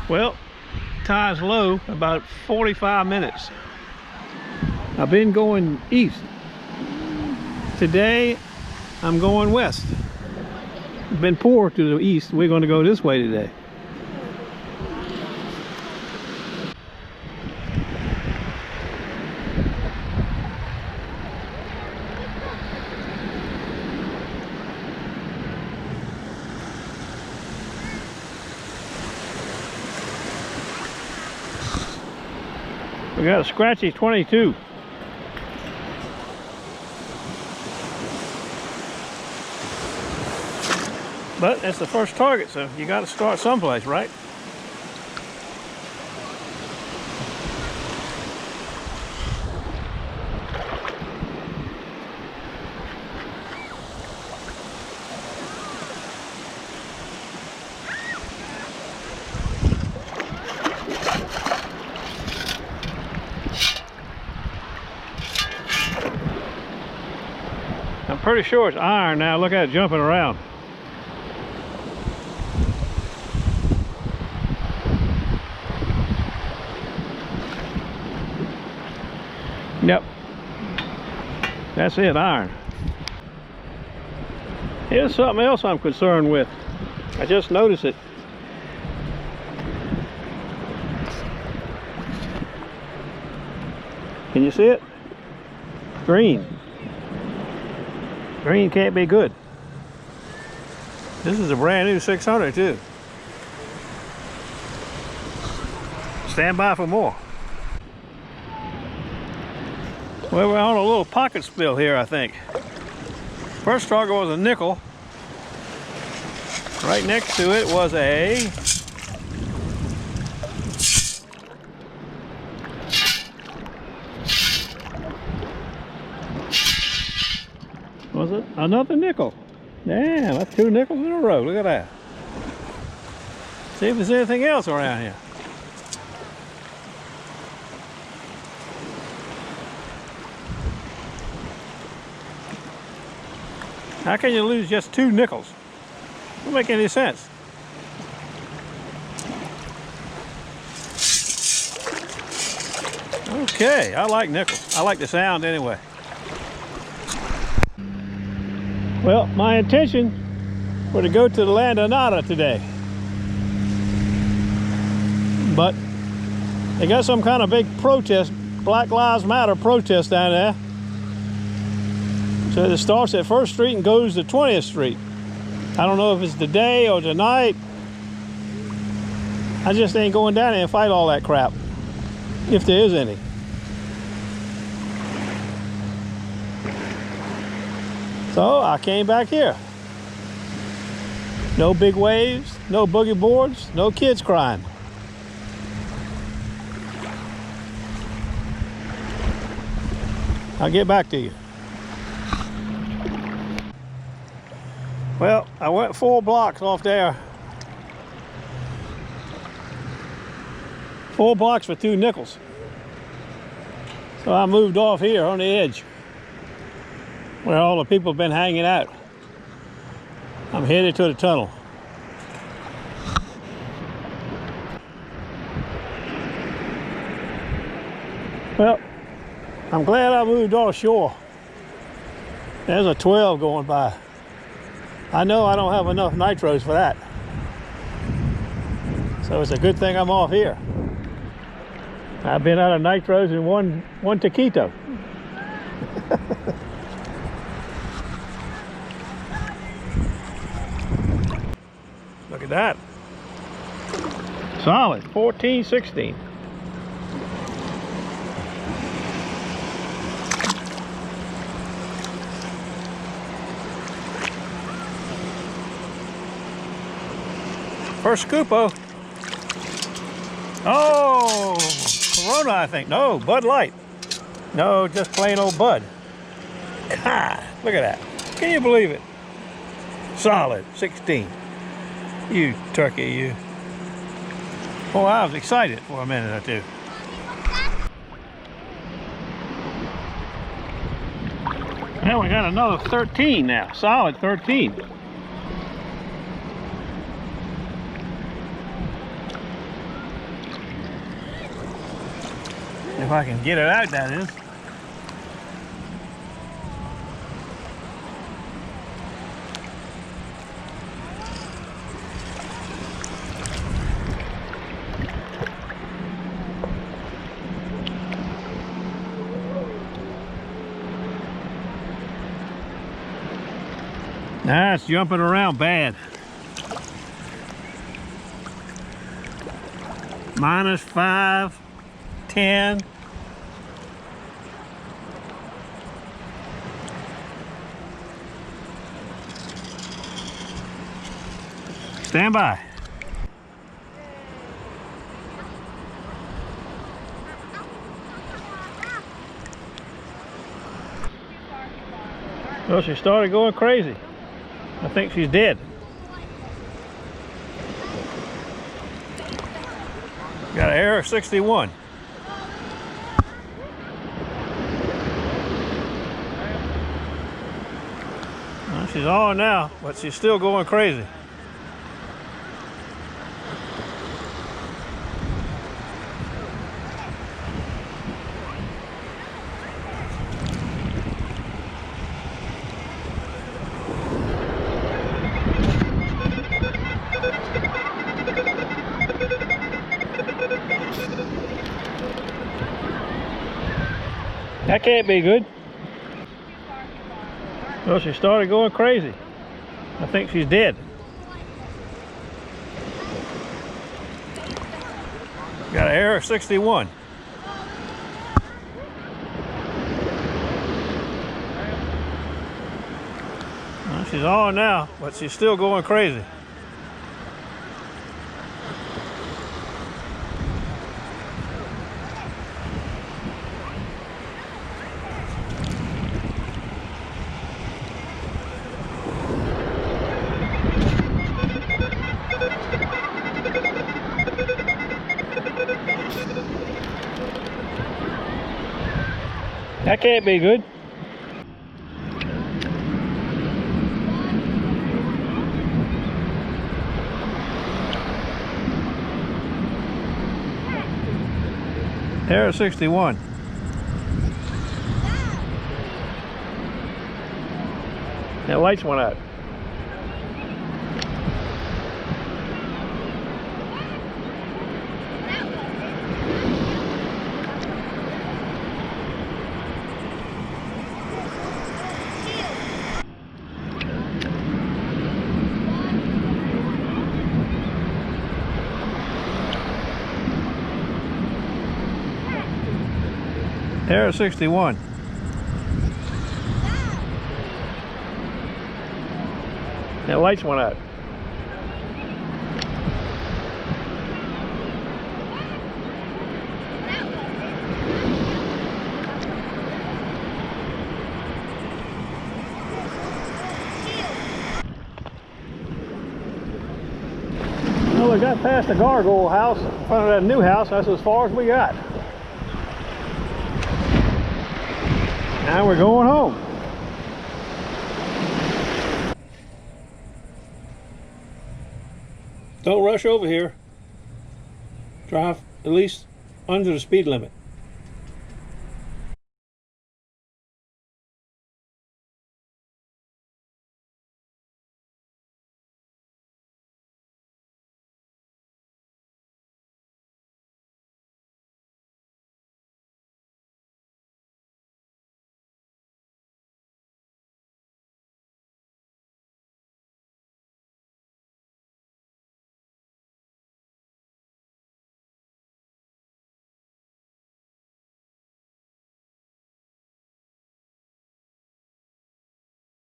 Well, tide's low, about 45 minutes. I've been going east. Today, I'm going west. It's been poor to the east. We're going to go this way today. We got a scratchy 22. But that's the first target, so you got to start someplace, right? I'm pretty sure it's iron now. Look at it jumping around. Yep. That's it, iron. Here's something else I'm concerned with. I just noticed it. Can you see it? Green. Green can't be good. This is a brand new 600 too. Stand by for more. Well, we're on a little pocket spill here, I think. First target was a nickel. Right next to it was a another nickel. Damn, that's 2 nickels in a row. Look at that. See if there's anything else around here. How can you lose just 2 nickels? Doesn't make any sense. Okay, I like nickels. I like the sound anyway. Well, my intention was to go to the land of nada today. But they got some kind of big protest, Black Lives Matter protest down there. So it starts at 1st Street and goes to 20th Street. I don't know if it's today or tonight. I just ain't going down there and fight all that crap, if there is any. So I came back here. No big waves, no boogie boards, no kids crying. I'll get back to you. Well, I went 4 blocks off there. 4 blocks for 2 nickels. So I moved off here on the edge, where all the people have been hanging out. I'm headed to the tunnel. Well, I'm glad I moved offshore. There's a 12 going by. I know I don't have enough nitros for that. So it's a good thing I'm off here. I've been out of nitros in one taquito. Look at that. Solid, 14, 16. First scoopo. Oh, Corona, I think. No, Bud Light. No, just plain old Bud. God, look at that. Can you believe it? Solid, 16. You turkey, you. Oh, I was excited for a minute or two. Now we got another 13 now. Solid 13. If I can get it out, that is. Nah, it's jumping around bad. -5, 10. Stand by. Well, she started going crazy. I think she's dead. Got an error 61. Well, she's on now, but she's still going crazy. That can't be good. Well, she started going crazy. I think she's dead. Got an error 61. Well, she's on now, but she's still going crazy. That can't be good. Error 61. That lights went out. Error 61. That lights went out. Well, we got past the gargoyle house in front of that new house. That's as far as we got. Now we're going home. Don't rush over here. Drive at least under the speed limit.